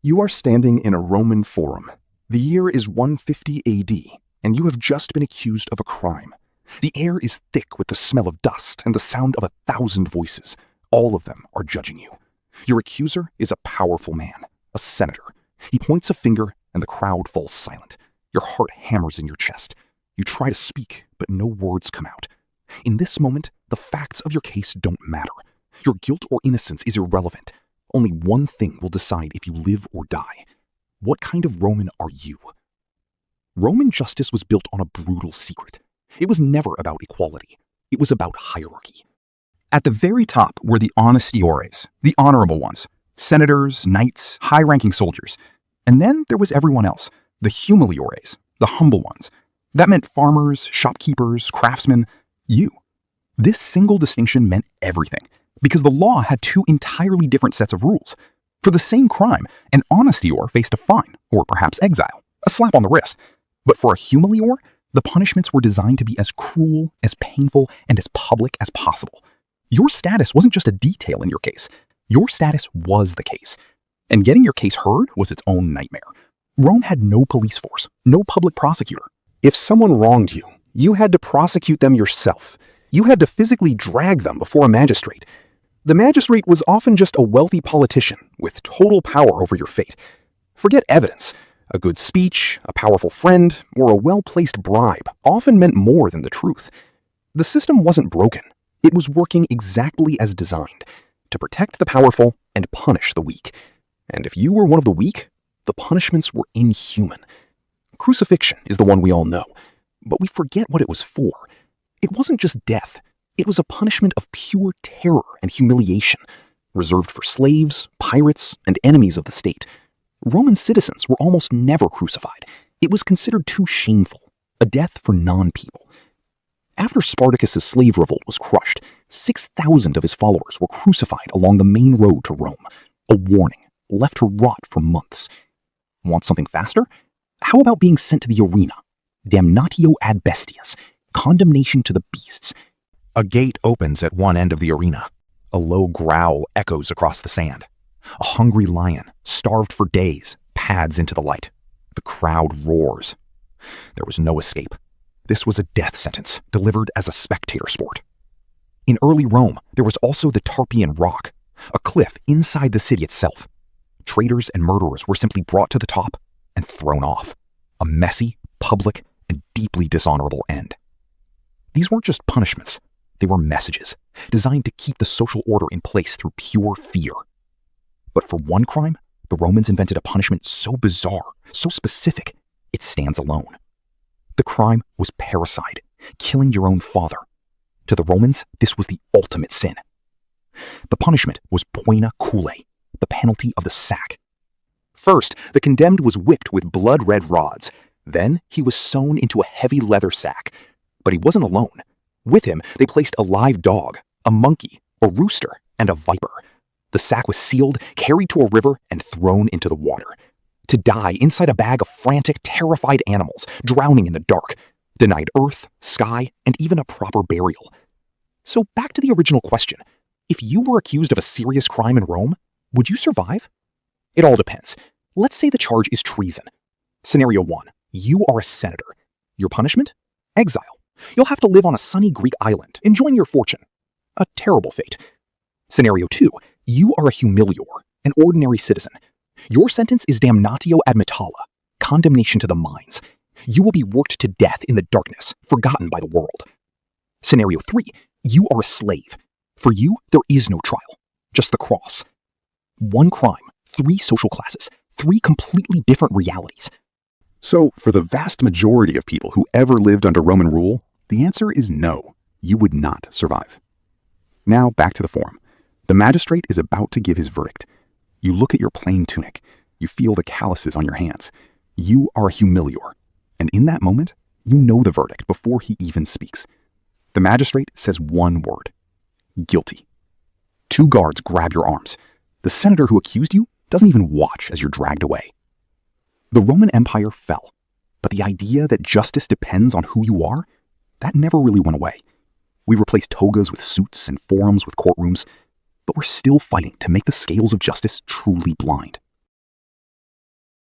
You are standing in a Roman forum. The year is 150 AD, and you have just been accused of a crime. The air is thick with the smell of dust and the sound of 1,000 voices. All of them are judging you. Your accuser is a powerful man, a senator. He points a finger, and the crowd falls silent. Your heart hammers in your chest. You try to speak, but no words come out. In this moment, the facts of your case don't matter. Your guilt or innocence is irrelevant. Only one thing will decide if you live or die. What kind of Roman are you? Roman justice was built on a brutal secret. It was never about equality. It was about hierarchy. At the very top were the honestiores, the honorable ones, senators, knights, high-ranking soldiers. And then there was everyone else, the humiliores, the humble ones. That meant farmers, shopkeepers, craftsmen, you. This single distinction meant everything, because the law had two entirely different sets of rules. For the same crime, an honestior faced a fine, or perhaps exile, a slap on the wrist. But for a humilior, the punishments were designed to be as cruel, as painful, and as public as possible. Your status wasn't just a detail in your case. Your status was the case. And getting your case heard was its own nightmare. Rome had no police force, no public prosecutor. If someone wronged you, you had to prosecute them yourself. You had to physically drag them before a magistrate. The magistrate was often just a wealthy politician with total power over your fate. Forget evidence. A good speech, a powerful friend, or a well-placed bribe often meant more than the truth. The system wasn't broken. It was working exactly as designed, to protect the powerful and punish the weak. And if you were one of the weak, the punishments were inhuman. Crucifixion is the one we all know, but we forget what it was for. It wasn't just death. It was a punishment of pure terror and humiliation, reserved for slaves, pirates, and enemies of the state. Roman citizens were almost never crucified. It was considered too shameful, a death for non-people. After Spartacus's slave revolt was crushed, 6,000 of his followers were crucified along the main road to Rome, a warning left to rot for months. Want something faster? How about being sent to the arena? Damnatio ad bestias, condemnation to the beasts. A gate opens at one end of the arena. A low growl echoes across the sand. A hungry lion, starved for days, pads into the light. The crowd roars. There was no escape. This was a death sentence, delivered as a spectator sport. In early Rome, there was also the Tarpeian Rock, a cliff inside the city itself. Traitors and murderers were simply brought to the top and thrown off. A messy, public, and deeply dishonorable end. These weren't just punishments. They were messages, designed to keep the social order in place through pure fear. But for one crime, the Romans invented a punishment so bizarre, so specific, it stands alone. The crime was parricide, killing your own father. To the Romans, this was the ultimate sin. The punishment was Poena Cullei, the penalty of the sack. First, the condemned was whipped with blood-red rods. Then, he was sewn into a heavy leather sack. But he wasn't alone. With him, they placed a live dog, a monkey, a rooster, and a viper. The sack was sealed, carried to a river, and thrown into the water. To die inside a bag of frantic, terrified animals, drowning in the dark, denied earth, sky, and even a proper burial. So back to the original question. If you were accused of a serious crime in Rome, would you survive? It all depends. Let's say the charge is treason. Scenario 1. You are a senator. Your punishment? Exile. You'll have to live on a sunny Greek island, enjoying your fortune. A terrible fate. Scenario 2. You are a humilior, an ordinary citizen. Your sentence is damnatio ad metalla, condemnation to the mines. You will be worked to death in the darkness, forgotten by the world. Scenario 3. You are a slave. For you, there is no trial, just the cross. One crime, 3 social classes, 3 completely different realities. So, for the vast majority of people who ever lived under Roman rule, the answer is no, you would not survive. Now, back to the forum. The magistrate is about to give his verdict. You look at your plain tunic. You feel the calluses on your hands. You are a humilior. And in that moment, you know the verdict before he even speaks. The magistrate says one word. Guilty. 2 guards grab your arms. The senator who accused you doesn't even watch as you're dragged away. The Roman Empire fell, but the idea that justice depends on who you are, that never really went away. We replaced togas with suits and forums with courtrooms, but we're still fighting to make the scales of justice truly blind.